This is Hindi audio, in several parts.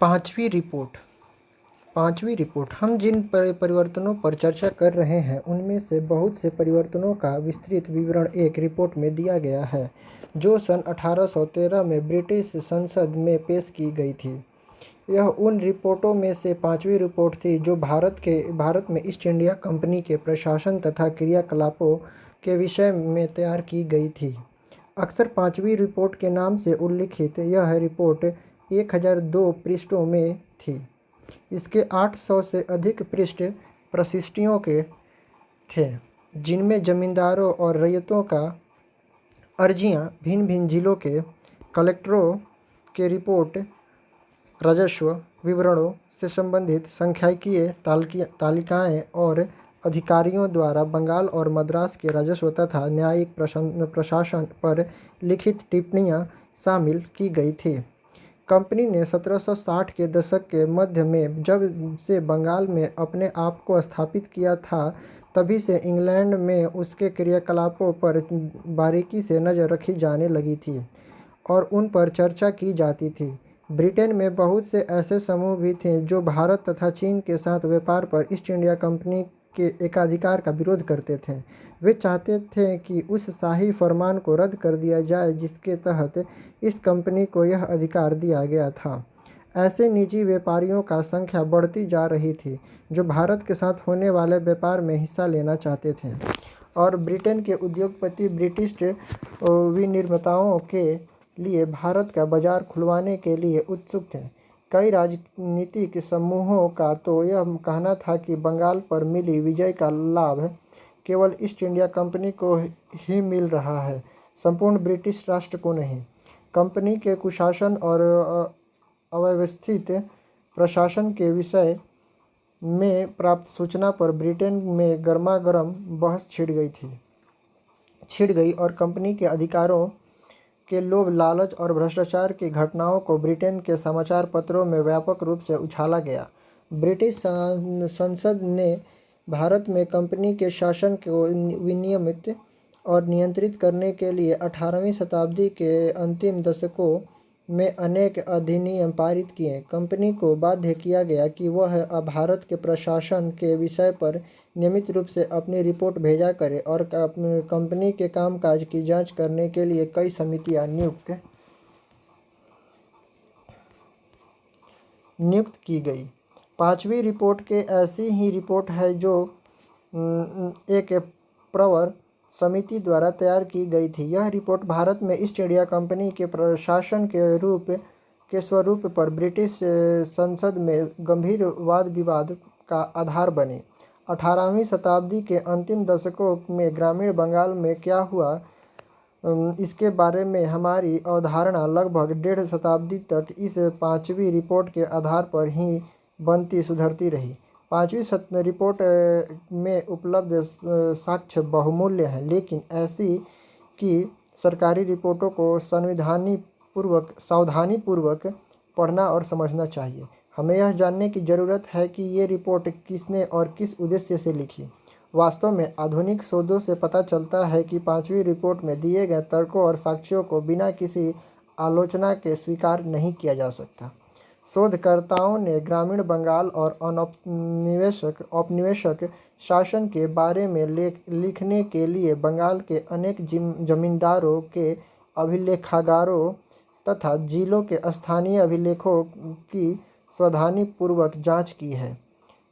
पांचवी रिपोर्ट हम जिन परिवर्तनों पर चर्चा कर रहे हैं उनमें से बहुत से परिवर्तनों का विस्तृत विवरण एक रिपोर्ट में दिया गया है जो सन 1813 में ब्रिटिश संसद में पेश की गई थी। यह उन रिपोर्टों में से पांचवी रिपोर्ट थी जो भारत में ईस्ट इंडिया कंपनी के प्रशासन तथा क्रियाकलापों के विषय में तैयार की गई थी। अक्सर पांचवी रिपोर्ट के नाम से उल्लिखित यह रिपोर्ट 1002 पृष्ठों में थी। इसके 800 से अधिक पृष्ठ प्रशिष्टियों के थे जिनमें जमींदारों और रैयतों का अर्जियां, भिन्न भिन्न जिलों के कलेक्टरों के रिपोर्ट, राजस्व विवरणों से संबंधित सांख्यिकीय तालिकाएं और अधिकारियों द्वारा बंगाल और मद्रास के राजस्व तथा न्यायिक प्रशासन पर लिखित टिप्पणियां शामिल की गई थी। कंपनी ने 1760 के दशक के मध्य में जब से बंगाल में अपने आप को स्थापित किया था तभी से इंग्लैंड में उसके क्रियाकलापों पर बारीकी से नज़र रखी जाने लगी थी और उन पर चर्चा की जाती थी। ब्रिटेन में बहुत से ऐसे समूह भी थे जो भारत तथा चीन के साथ व्यापार पर ईस्ट इंडिया कंपनी के एकाधिकार का विरोध करते थे। वे चाहते थे कि उस शाही फरमान को रद्द कर दिया जाए जिसके तहत इस कंपनी को यह अधिकार दिया गया था। ऐसे निजी व्यापारियों का संख्या बढ़ती जा रही थी जो भारत के साथ होने वाले व्यापार में हिस्सा लेना चाहते थे और ब्रिटेन के उद्योगपति ब्रिटिश विनिर्माताओं के लिए भारत का बाजार खुलवाने के लिए उत्सुक थे। कई राजनीतिक समूहों का तो यह कहना था कि बंगाल पर मिली विजय का लाभ केवल ईस्ट इंडिया कंपनी को ही मिल रहा है, संपूर्ण ब्रिटिश राष्ट्र को नहीं। कंपनी के कुशासन और अव्यवस्थित प्रशासन के विषय में प्राप्त सूचना पर ब्रिटेन में गर्मागर्म बहस छिड़ गई और कंपनी के अधिकारों के लोभ, लालच और भ्रष्टाचार की घटनाओं को ब्रिटेन के समाचार पत्रों में व्यापक रूप से उछाला गया। ब्रिटिश संसद ने भारत में कंपनी के शासन को विनियमित और नियंत्रित करने के लिए 18वीं शताब्दी के अंतिम दशकों में अनेक अधिनियम पारित किए। कंपनी को बाध्य किया गया कि वह भारत के प्रशासन के विषय पर नियमित रूप से अपनी रिपोर्ट भेजा करे और कंपनी के कामकाज की जांच करने के लिए कई समितियां नियुक्त की गई। पांचवी रिपोर्ट के ऐसी ही रिपोर्ट है जो एक प्रवर समिति द्वारा तैयार की गई थी। यह रिपोर्ट भारत में ईस्ट इंडिया कंपनी के प्रशासन के स्वरूप पर ब्रिटिश संसद में गंभीर वाद विवाद का आधार बनी। 18वीं शताब्दी के अंतिम दशकों में ग्रामीण बंगाल में क्या हुआ इसके बारे में हमारी अवधारणा लगभग 1.5 शताब्दी तक इस पांचवी रिपोर्ट के आधार पर ही बनती सुधरती रही। पांचवी रिपोर्ट में उपलब्ध साक्ष्य बहुमूल्य हैं, लेकिन ऐसी कि सरकारी रिपोर्टों को सावधानीपूर्वक पढ़ना और समझना चाहिए। हमें यह जानने की ज़रूरत है कि ये रिपोर्ट किसने और किस उद्देश्य से लिखी। वास्तव में आधुनिक शोधों से पता चलता है कि पांचवी रिपोर्ट में दिए गए तर्कों और साक्ष्यों को बिना किसी आलोचना के स्वीकार नहीं किया जा सकता। शोधकर्ताओं ने ग्रामीण बंगाल और औपनिवेशिक शासन के बारे में लिखने के लिए बंगाल के अनेक जमींदारों के अभिलेखागारों तथा जिलों के स्थानीय अभिलेखों की सावधानीपूर्वक जांच की है।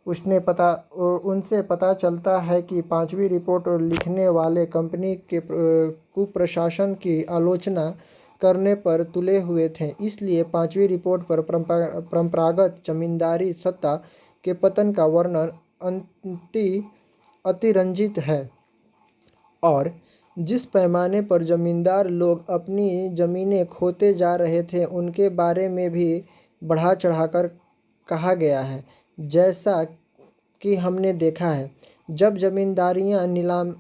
उनसे पता चलता है कि पांचवी रिपोर्ट लिखने वाले कंपनी के कुप्रशासन की आलोचना करने पर तुले हुए थे। इसलिए पांचवी रिपोर्ट पर परंपरागत जमींदारी सत्ता के पतन का वर्णन अतिरंजित है और जिस पैमाने पर जमींदार लोग अपनी जमीनें खोते जा रहे थे उनके बारे में भी बढ़ा चढ़ाकर कहा गया है। जैसा कि हमने देखा है, जब जमींदारियां नीलाम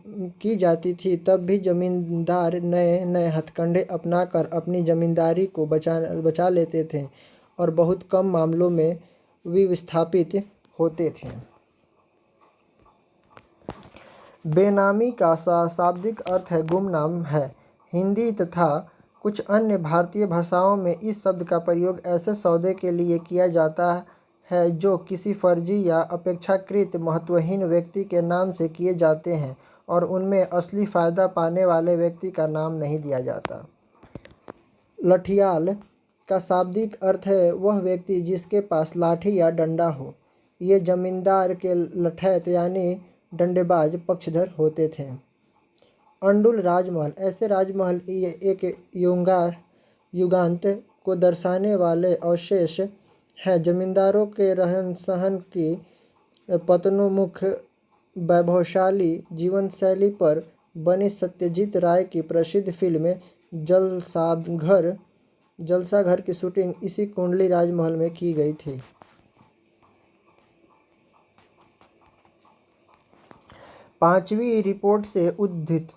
की जाती थी तब भी जमींदार नए नए हथकंडे अपनाकर अपनी जमींदारी को बचा लेते थे और बहुत कम मामलों में विस्थापित होते थे। बेनामी का शाब्दिक अर्थ है गुमनाम है। हिंदी तथा कुछ अन्य भारतीय भाषाओं में इस शब्द का प्रयोग ऐसे सौदे के लिए किया जाता है जो किसी फर्जी या अपेक्षाकृत महत्वहीन व्यक्ति के नाम से किए जाते हैं और उनमें असली फ़ायदा पाने वाले व्यक्ति का नाम नहीं दिया जाता। लठियाल का शाब्दिक अर्थ है वह व्यक्ति जिसके पास लाठी या डंडा हो। ये जमींदार के लठैत यानी डंडेबाज पक्षधर होते थे। अंडुल राजमहल ऐसे राजमहल ये एक युगांत को दर्शाने वाले अवशेष हैं। जमींदारों के रहन सहन की पतनोन्मुख वैभवशाली जीवनशैली पर बनी सत्यजीत राय की प्रसिद्ध फिल्म जलसाघर की शूटिंग इसी कुंडली राजमहल में की गई थी। पांचवी रिपोर्ट से उद्धृत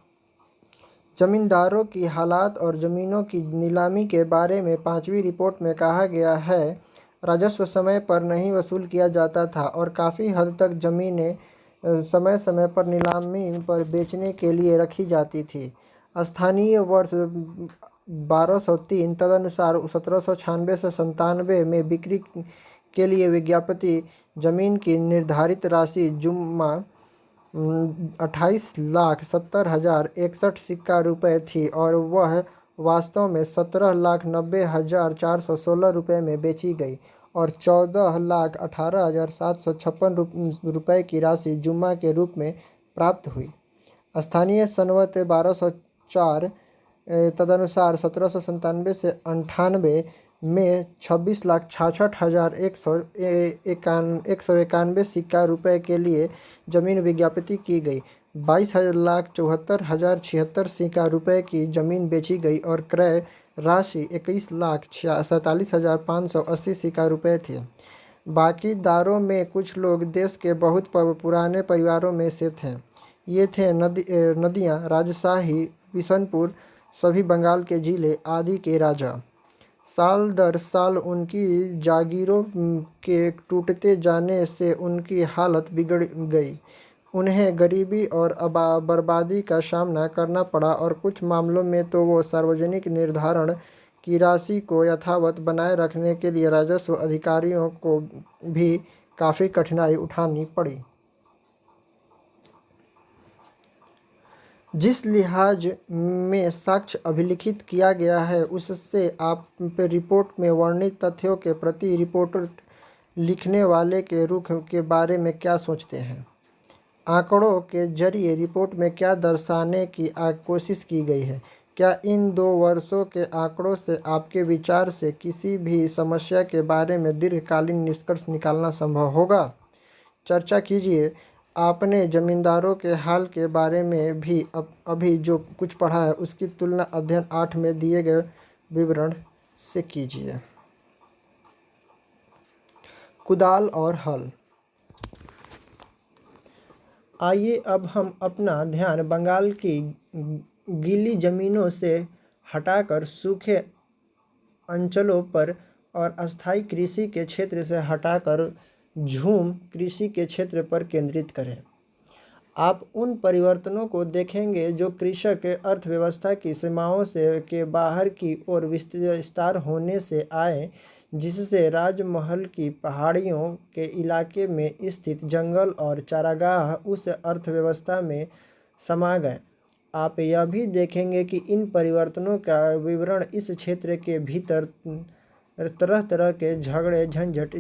जमींदारों की हालात और ज़मीनों की नीलामी के बारे में पांचवी रिपोर्ट में कहा गया है, राजस्व समय पर नहीं वसूल किया जाता था और काफ़ी हद तक ज़मीनें समय समय पर नीलामी पर बेचने के लिए रखी जाती थी। स्थानीय वर्ष 1203 तदनुसार 1796 से 97 में बिक्री के लिए विज्ञापित ज़मीन की निर्धारित राशि जुम्मा 28,70,061 सिक्का रुपये थी और वह वास्तव में 17,90,416 रुपये में बेची गई और 14,18,756 रुपये की राशि जुम्मा के रूप में प्राप्त हुई। स्थानीय सनवत 1204 तदनुसार 1797 से 98 में 26,66,191 सिक्का रुपये के लिए ज़मीन विज्ञापित की गई। 22,74,076 सिक्का रुपये की ज़मीन बेची गई और क्रय राशि 21,47,580 सिक्का रुपये थी। बाकी दारों में कुछ लोग देश के बहुत पुराने परिवारों में से थे। ये थे नदियाँ, राजशाही, बिशनपुर, सभी बंगाल के जिले आदि के राजा। साल दर साल उनकी जागीरों के टूटते जाने से उनकी हालत बिगड़ गई। उन्हें गरीबी और बर्बादी का सामना करना पड़ा और कुछ मामलों में तो वो सार्वजनिक निर्धारण की राशि को यथावत बनाए रखने के लिए राजस्व अधिकारियों को भी काफ़ी कठिनाई उठानी पड़ी। जिस लिहाज में साक्ष्य अभिलिखित किया गया है उससे आप रिपोर्ट में वर्णित तथ्यों के प्रति रिपोर्ट लिखने वाले के रुख के बारे में क्या सोचते हैं? आंकड़ों के जरिए रिपोर्ट में क्या दर्शाने की कोशिश की गई है? क्या इन 2 वर्षों के आंकड़ों से आपके विचार से किसी भी समस्या के बारे में दीर्घकालीन निष्कर्ष निकालना संभव होगा? चर्चा कीजिए। आपने जमींदारों के हाल के बारे में भी अभी जो कुछ पढ़ा है उसकी तुलना अध्ययन 8 में दिए गए विवरण से कीजिए। कुदाल और हल। आइए अब हम अपना ध्यान बंगाल की गीली ज़मीनों से हटाकर सूखे अंचलों पर और अस्थायी कृषि के क्षेत्र से हटाकर झूम कृषि के क्षेत्र पर केंद्रित करें। आप उन परिवर्तनों को देखेंगे जो कृषक अर्थव्यवस्था की सीमाओं से के बाहर की ओर विस्तार होने से आए, जिससे राजमहल की पहाड़ियों के इलाके में स्थित जंगल और चारागाह उस अर्थव्यवस्था में समा गए। आप यह भी देखेंगे कि इन परिवर्तनों का विवरण इस क्षेत्र के भीतर तरह तरह के झगड़े झंझट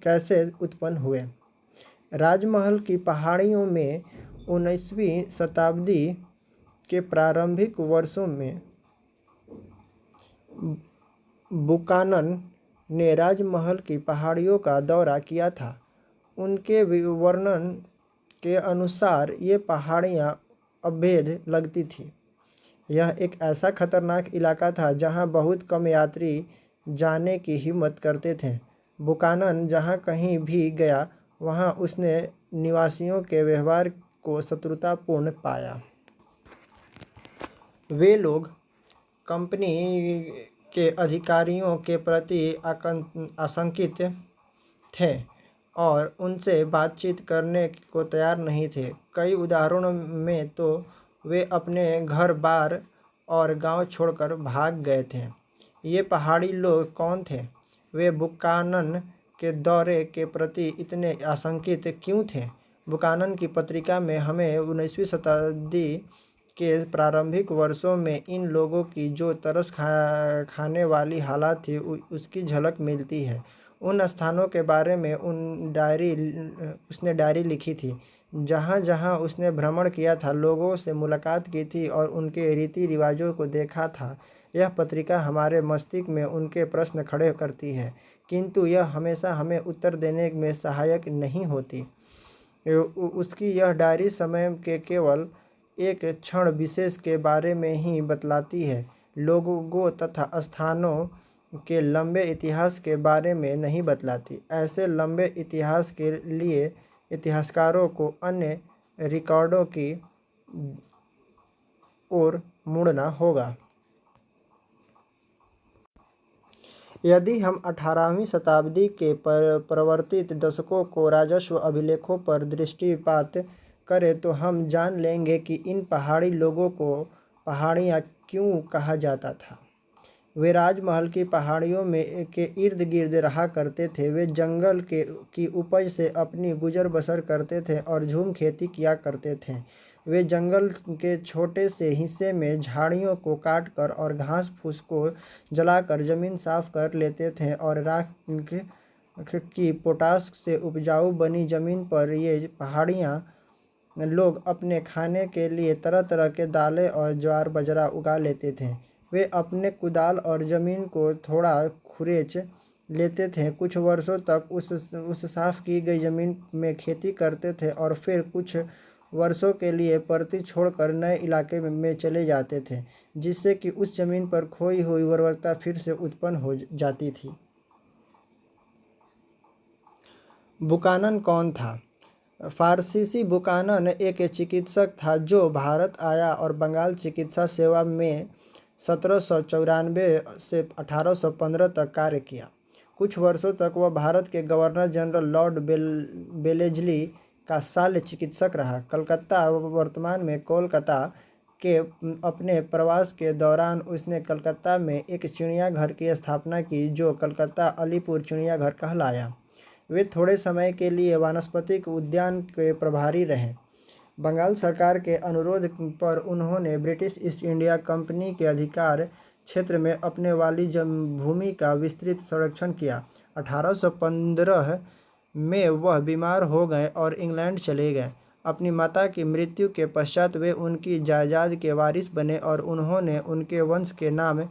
कैसे उत्पन्न हुए। राजमहल की पहाड़ियों में 19वीं शताब्दी के प्रारंभिक वर्षों में बुकानन ने राजमहल की पहाड़ियों का दौरा किया था। उनके वर्णन के अनुसार ये पहाड़ियाँ अभेद लगती थी। यह एक ऐसा खतरनाक इलाका था जहाँ बहुत कम यात्री जाने की हिम्मत करते थे। बुकानन जहाँ कहीं भी गया वहाँ उसने निवासियों के व्यवहार को शत्रुतापूर्ण पाया। वे लोग कंपनी के अधिकारियों के प्रति आशंकित थे और उनसे बातचीत करने को तैयार नहीं थे। कई उदाहरणों में तो वे अपने घर बार और गांव छोड़कर भाग गए थे। ये पहाड़ी लोग कौन थे? वे बुकानन के दौरे के प्रति इतने आशंकित क्यों थे? बुकानन की पत्रिका में हमें 19वीं शताब्दी के प्रारंभिक वर्षों में इन लोगों की जो तरस खाने वाली हालत थी उसकी झलक मिलती है। उन स्थानों के बारे में उसने डायरी लिखी थी जहाँ जहाँ उसने भ्रमण किया था, लोगों से मुलाकात की थी और उनके रीति रिवाजों को देखा था। यह पत्रिका हमारे मस्तिष्क में उनके प्रश्न खड़े करती है, किंतु यह हमेशा हमें उत्तर देने में सहायक नहीं होती। उसकी यह डायरी समय के केवल एक क्षण विशेष के बारे में ही बतलाती है, लोगों तथा स्थानों के लंबे इतिहास के बारे में नहीं बतलाती। ऐसे लंबे इतिहास के लिए इतिहासकारों को अन्य रिकॉर्डों की ओर मुड़ना होगा। यदि हम 18वीं शताब्दी के परिवर्तित दशकों को राजस्व अभिलेखों पर दृष्टिपात करें तो हम जान लेंगे कि इन पहाड़ी लोगों को पहाड़ियाँ क्यों कहा जाता था। वे राजमहल की पहाड़ियों में के इर्द गिर्द रहा करते थे। वे जंगल की उपज से अपनी गुजर बसर करते थे और झूम खेती किया करते थे। वे जंगल के छोटे से हिस्से में झाड़ियों को काटकर और घास फूस को जलाकर ज़मीन साफ कर लेते थे और राख की पोटाश से उपजाऊ बनी ज़मीन पर ये पहाड़ियाँ लोग अपने खाने के लिए तरह तरह के दालें और ज्वार बाजरा उगा लेते थे। वे अपने कुदाल और ज़मीन को थोड़ा खुरेच लेते थे, कुछ वर्षों तक उस साफ़ की गई ज़मीन में खेती करते थे और फिर कुछ वर्षों के लिए परती छोड़कर नए इलाके में चले जाते थे, जिससे कि उस ज़मीन पर खोई हुई उर्वरता फिर से उत्पन्न हो जाती थी। बुकानन कौन था? फारसीसी बुकानन एक चिकित्सक था जो भारत आया और बंगाल चिकित्सा सेवा में 1794 से 1815 तक कार्य किया। कुछ वर्षों तक वह भारत के गवर्नर जनरल लॉर्ड बेलेस्ली का शल्य चिकित्सक रहा। कलकत्ता वर्तमान में कोलकाता के अपने प्रवास के दौरान उसने कलकत्ता में एक चिड़ियाघर की स्थापना की जो कलकत्ता अलीपुर चिड़ियाघर कहलाया। वे थोड़े समय के लिए वानस्पतिक उद्यान के प्रभारी रहे। बंगाल सरकार के अनुरोध पर उन्होंने ब्रिटिश ईस्ट इंडिया कंपनी के अधिकार क्षेत्र में अपने वाली भूमि का विस्तृत संरक्षण किया। 1815 में वह बीमार हो गए और इंग्लैंड चले गए। अपनी माता की मृत्यु के पश्चात वे उनकी जायदाद के वारिस बने और उन्होंने उनके वंश के नाम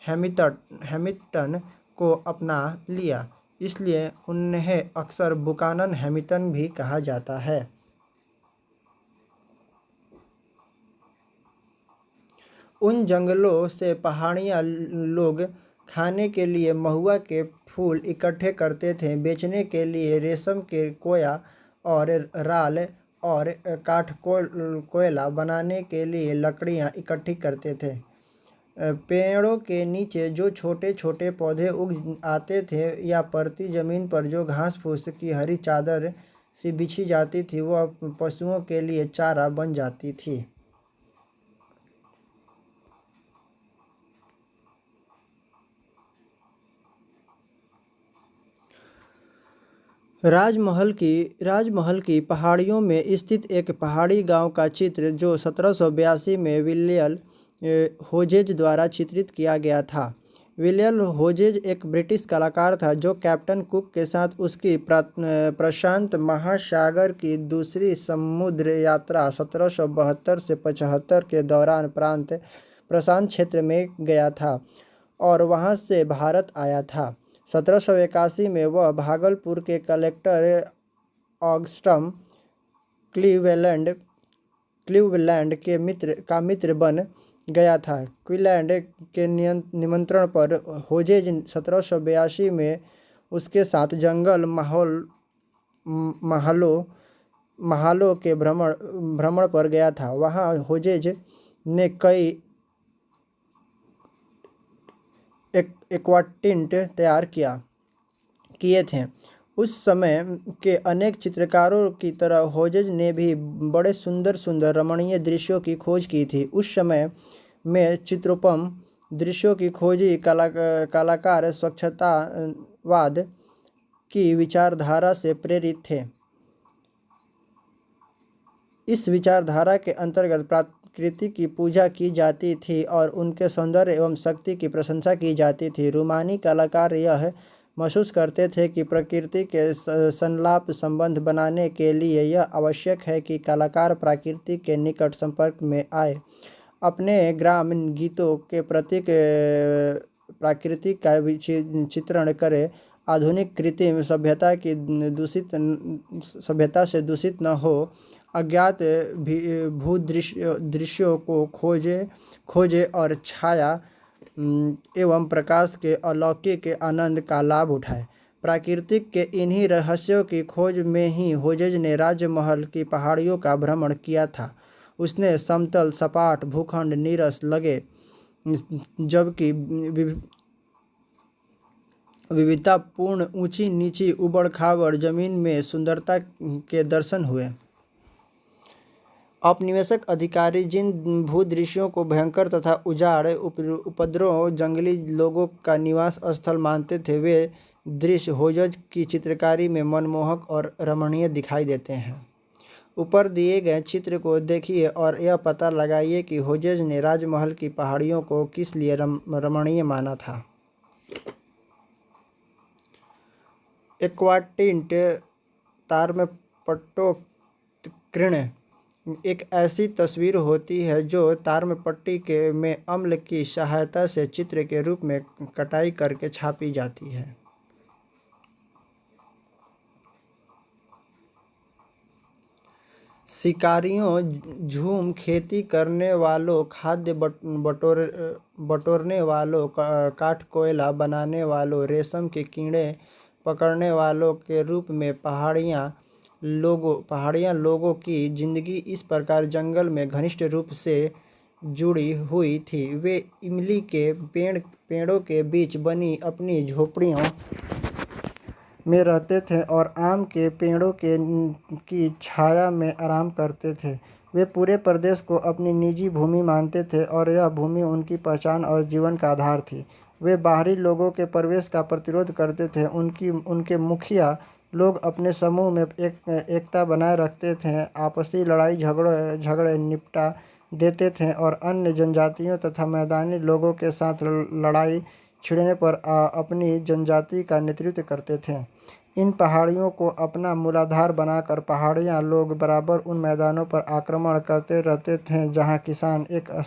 हैमिल्टन को अपना लिया, इसलिए उन्हें अक्सर बुकानन हैमिल्टन भी कहा जाता है। उन जंगलों से पहाड़ियाँ लोग खाने के लिए महुआ के फूल इकट्ठे करते थे, बेचने के लिए रेशम के कोया और राल और काठ कोयला बनाने के लिए लकड़ियाँ इकट्ठी करते थे। पेड़ों के नीचे जो छोटे छोटे पौधे उग आते थे या परती ज़मीन पर जो घास फूस की हरी चादर सी बिछी जाती थी वह पशुओं के लिए चारा बन जाती थी। राजमहल की पहाड़ियों में स्थित एक पहाड़ी गांव का चित्र जो 1782 में विलियम होजेज द्वारा चित्रित किया गया था। विलियम होजेज एक ब्रिटिश कलाकार था जो कैप्टन कुक के साथ उसकी प्रशांत महासागर की दूसरी समुद्र यात्रा 1772 से 75 के दौरान प्रशांत क्षेत्र में गया था और वहां से भारत आया था। 1781 में वह भागलपुर के कलेक्टर ऑगस्टन क्लीवलैंड के मित्र बन गया था। क्लीवलैंड के निमंत्रण पर होजेज 1782 में उसके साथ जंगल महलों के भ्रमण पर गया था। वहाँ होजेज ने कई एक्वाटिंट तैयार किए थे। उस समय के अनेक चित्रकारों की तरह होजेज ने भी बड़े सुंदर सुंदर रमणीय दृश्यों की खोज की थी। उस समय में चित्रोपम दृश्यों की खोजी कलाकार स्वच्छतावाद की विचारधारा से प्रेरित थे। इस विचारधारा के अंतर्गत प्रकृति की पूजा की जाती थी और उनके सौंदर्य एवं शक्ति की प्रशंसा की जाती थी। रूमानी कलाकार यह महसूस करते थे कि प्रकृति के संलाप संबंध बनाने के लिए यह आवश्यक है कि कलाकार प्रकृति के निकट संपर्क में आए। अपने ग्रामीण गीतों के प्रतीक प्रकृति का चित्रण करे, आधुनिक कृत्रिम सभ्यता से दूषित न हो, अज्ञात भूदृश्यों को खोजे और छाया एवं प्रकाश के अलौकिक आनंद का लाभ उठाए। प्राकृतिक के इन्हीं रहस्यों की खोज में ही होजेज ने राजमहल की पहाड़ियों का भ्रमण किया था। उसने समतल, सपाट भूखंड, नीरस लगे जबकि विविधतापूर्ण ऊंची नीची उबड़ खाबड़ जमीन में सुंदरता के दर्शन हुए। औपनिवेशिक अधिकारी जिन भूदृश्यों को भयंकर तथा उजाड़, उपद्रव, जंगली लोगों का निवास स्थल मानते थे, वे दृश्य होजेज की चित्रकारी में मनमोहक और रमणीय दिखाई देते हैं। ऊपर दिए गए चित्र को देखिए और यह पता लगाइए कि होजेज ने राजमहल की पहाड़ियों को किस लिए रमणीय माना था। एक्वाटिंट ताम्रपट्टोत्कीर्ण एक ऐसी तस्वीर होती है जो ताम्रपट्टी में अम्ल की सहायता से चित्र के रूप में कटाई करके छापी जाती है। शिकारियों, झूम खेती करने वालों, खाद्य बटोरने वालों, काठ कोयला बनाने वालों, रेशम के कीड़े पकड़ने वालों के रूप में पहाड़ियाँ लोगों की जिंदगी इस प्रकार जंगल में घनिष्ठ रूप से जुड़ी हुई थी। वे इमली के पेड़ों के बीच बनी अपनी झोपड़ियों में रहते थे और आम के पेड़ों की छाया में आराम करते थे। वे पूरे प्रदेश को अपनी निजी भूमि मानते थे और यह भूमि उनकी पहचान और जीवन का आधार थी। वे बाहरी लोगों के प्रवेश का प्रतिरोध करते थे। उनके मुखिया लोग अपने समूह में एकता बनाए रखते थे, आपसी लड़ाई झगड़े निपटा देते थे और अन्य जनजातियों तथा मैदानी लोगों के साथ लड़ाई छिड़ने पर अपनी जनजाति का नेतृत्व करते थे। इन पहाड़ियों को अपना मूलाधार बनाकर पहाड़िया लोग बराबर उन मैदानों पर आक्रमण करते रहते थे जहां किसान एक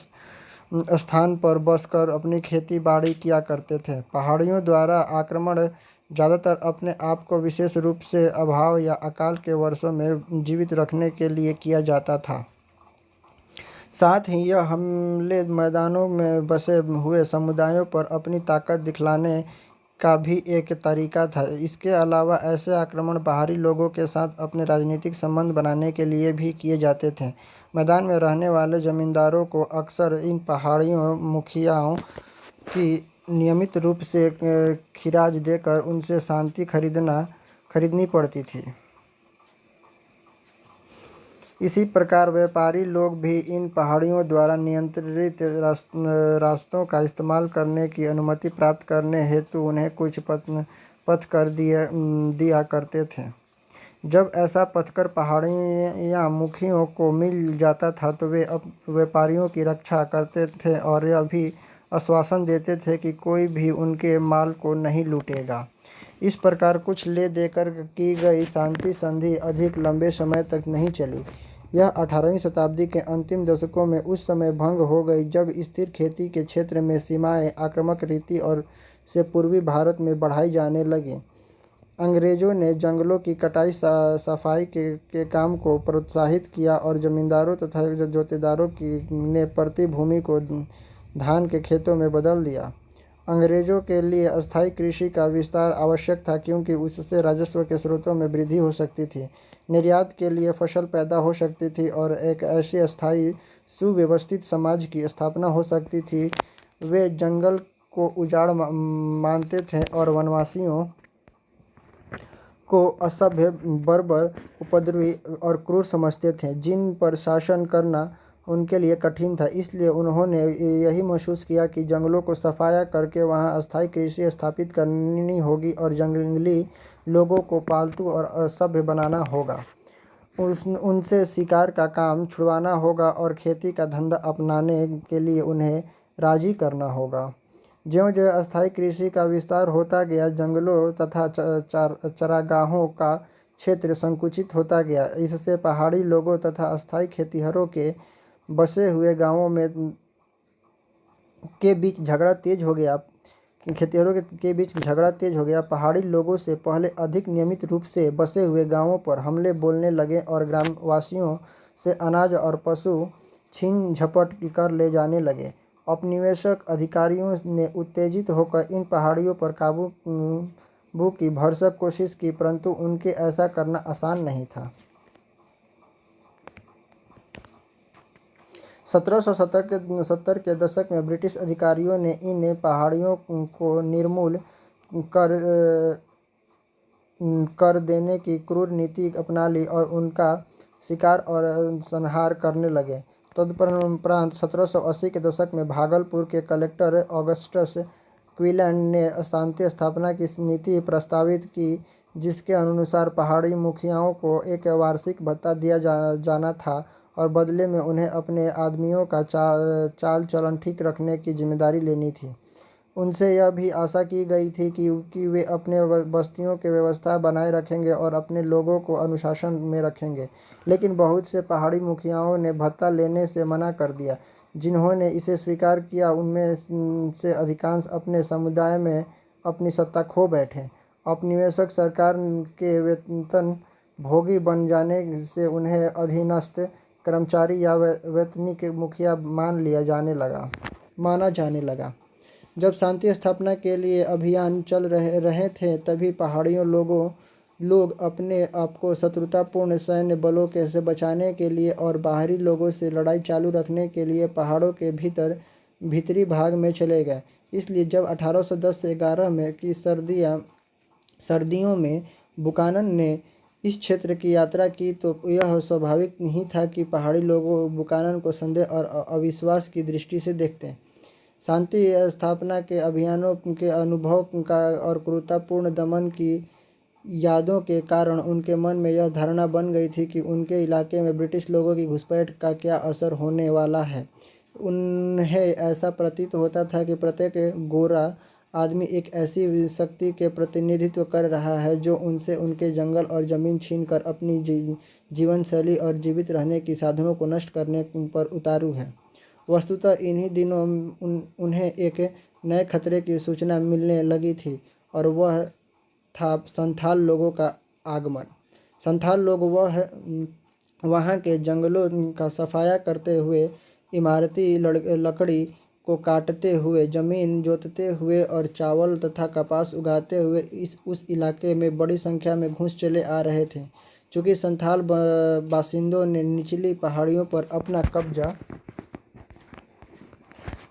स्थान पर बसकर अपनी खेती बाड़ी किया करते थे। पहाड़ियों द्वारा आक्रमण ज़्यादातर अपने आप को विशेष रूप से अभाव या अकाल के वर्षों में जीवित रखने के लिए किया जाता था। साथ ही यह हमले मैदानों में बसे हुए समुदायों पर अपनी ताकत दिखलाने का भी एक तरीका था। इसके अलावा ऐसे आक्रमण बाहरी लोगों के साथ अपने राजनीतिक संबंध बनाने के लिए भी किए जाते थे। मैदान में रहने वाले जमींदारों को अक्सर इन पहाड़ियों मुखियाओं की नियमित रूप से खिराज देकर उनसे शांति खरीदनी पड़ती थी। इसी प्रकार व्यापारी लोग भी इन पहाड़ियों द्वारा नियंत्रित रास्तों का इस्तेमाल करने की अनुमति प्राप्त करने हेतु उन्हें कुछ पथकर दिया करते थे। जब ऐसा पथकर पहाड़ियाँ मुखियों को मिल जाता था तो वे व्यापारियों की रक्षा करते थे और यह भी आश्वासन देते थे कि कोई भी उनके माल को नहीं लूटेगा। इस प्रकार कुछ ले देकर की गई शांति संधि अधिक लंबे समय तक नहीं चली। यह 18वीं शताब्दी के अंतिम दशकों में उस समय भंग हो गई जब स्थिर खेती के क्षेत्र में सीमाएं आक्रामक रीति और से पूर्वी भारत में बढ़ाई जाने लगी। अंग्रेजों ने जंगलों की कटाई सफाई के काम को प्रोत्साहित किया और जमींदारों तथा जोतेदारों ने प्रति भूमि को धान के खेतों में बदल दिया। अंग्रेजों के लिए अस्थायी कृषि का विस्तार आवश्यक था क्योंकि उससे राजस्व के स्रोतों में वृद्धि हो सकती थी, निर्यात के लिए फसल पैदा हो सकती थी और एक ऐसी अस्थायी सुव्यवस्थित समाज की स्थापना हो सकती थी। वे जंगल को उजाड़ मानते थे और वनवासियों को असभ्य, बर्बर, उपद्रवी और क्रूर समझते थे जिन पर शासन करना उनके लिए कठिन था। इसलिए उन्होंने यही महसूस किया कि जंगलों को सफाया करके वहां अस्थायी कृषि स्थापित करनी होगी और जंगली लोगों को पालतू और सभ्य बनाना होगा। उनसे शिकार का काम छुड़वाना होगा और खेती का धंधा अपनाने के लिए उन्हें राजी करना होगा। ज्यों-ज्यों अस्थायी कृषि का विस्तार होता गया, जंगलों तथा चरागाहों का क्षेत्र संकुचित होता गया। इससे पहाड़ी लोगों तथा अस्थायी खेतिहरों के बसे हुए गांवों में के बीच झगड़ा तेज हो गया पहाड़ी लोगों से पहले अधिक नियमित रूप से बसे हुए गांवों पर हमले बोलने लगे और ग्रामवासियों से अनाज और पशु छीन झपट कर ले जाने लगे। औपनिवेशिक अधिकारियों ने उत्तेजित होकर इन पहाड़ियों पर काबू की भरसक कोशिश की, परंतु उनके ऐसा करना आसान नहीं था। 1770 के दशक में ब्रिटिश अधिकारियों ने इन पहाड़ियों को निर्मूल कर देने की क्रूर नीति अपना ली और उनका शिकार और संहार करने लगे। तदुपरांत 1780 के दशक में भागलपुर के कलेक्टर ऑगस्टस क्लीलैंड ने शांति स्थापना की नीति प्रस्तावित की, जिसके अनुसार पहाड़ी मुखियाओं को एक वार्षिक भत्ता दिया जाना था और बदले में उन्हें अपने आदमियों का चाल चलन ठीक रखने की जिम्मेदारी लेनी थी। उनसे यह भी आशा की गई थी कि वे अपने बस्तियों की व्यवस्था बनाए रखेंगे और अपने लोगों को अनुशासन में रखेंगे। लेकिन बहुत से पहाड़ी मुखियाओं ने भत्ता लेने से मना कर दिया। जिन्होंने इसे स्वीकार किया, उनमें से अधिकांश अपने समुदाय में अपनी सत्ता खो बैठे। औपनिवेशिक सरकार के वेतन भोगी बन जाने से उन्हें अधीनस्थ कर्मचारी या वैतनिक मुखिया माना जाने लगा। जब शांति स्थापना के लिए अभियान चल रहे थे, तभी पहाड़ियों लोग अपने आप को शत्रुतापूर्ण सैन्य बलों से बचाने के लिए और बाहरी लोगों से लड़ाई चालू रखने के लिए पहाड़ों के भीतरी भाग में चले गए। इसलिए जब 1810 से 11 में की सर्दियों में बुकानन ने इस क्षेत्र की यात्रा की, तो यह स्वाभाविक ही था कि पहाड़ी लोग बुकानन को संदेह और अविश्वास की दृष्टि से देखते। शांति स्थापना के अभियानों के अनुभव का और क्रूरतापूर्ण दमन की यादों के कारण उनके मन में यह धारणा बन गई थी कि उनके इलाके में ब्रिटिश लोगों की घुसपैठ का क्या असर होने वाला है। उन्हें ऐसा प्रतीत होता था कि प्रत्येक गोरा आदमी एक ऐसी शक्ति के प्रतिनिधित्व कर रहा है जो उनसे उनके जंगल और ज़मीन छीनकर अपनी जीवन शैली और जीवित रहने की साधनों को नष्ट करने पर उतारू है। वस्तुतः इन्हीं दिनों उन्हें एक नए खतरे की सूचना मिलने लगी थी और वह था संथाल लोगों का आगमन। संथाल लोग वहाँ के जंगलों का सफाया करते हुए, इमारती लकड़ी को काटते हुए, जमीन जोतते हुए और चावल तथा कपास उगाते हुए उस इलाके में बड़ी संख्या में घुस चले आ रहे थे। चूँकि संथाल बासिंदों ने निचली पहाड़ियों पर अपना कब्जा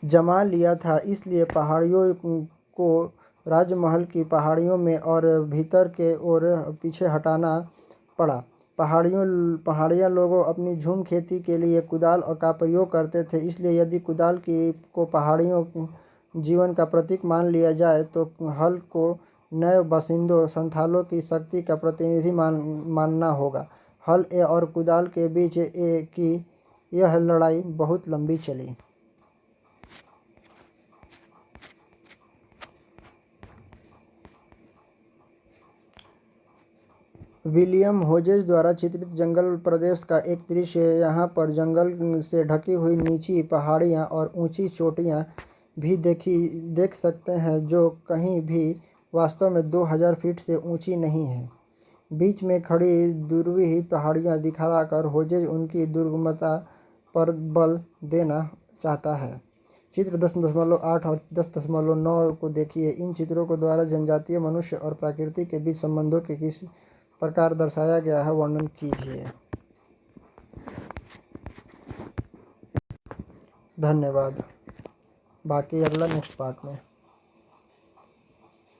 जमा लिया था, इसलिए पहाड़ियों को राजमहल की पहाड़ियों में और भीतर के ओर पीछे हटाना पड़ा। पहाड़िया लोगों अपनी झूम खेती के लिए कुदाल का प्रयोग करते थे, इसलिए यदि कुदाल को पहाड़ियों जीवन का प्रतीक मान लिया जाए, तो हल को नए बासिंदों संथालों की शक्ति का प्रतिनिधि मानना होगा। हल और कुदाल के बीच की यह लड़ाई बहुत लंबी चली। विलियम होजेस द्वारा चित्रित जंगल प्रदेश का एक दृश्य। यहाँ पर जंगल से ढकी हुई निचली पहाड़ियाँ और ऊंची चोटियाँ भी देख सकते हैं, जो कहीं भी वास्तव में 2000 फीट से ऊंची नहीं है। बीच में खड़ी ध्रुवीय पहाड़ियाँ दिखाकर होजेस उनकी दुर्गमता पर बल देना चाहता है। चित्र 10.8 और 10.9 को देखिए। इन चित्रों को द्वारा जनजातीय, मनुष्य और प्रकृति के बीच संबंधों के किस प्रकार दर्शाया गया है, वर्णन कीजिए। धन्यवाद। बाकी अगला नेक्स्ट पार्ट में।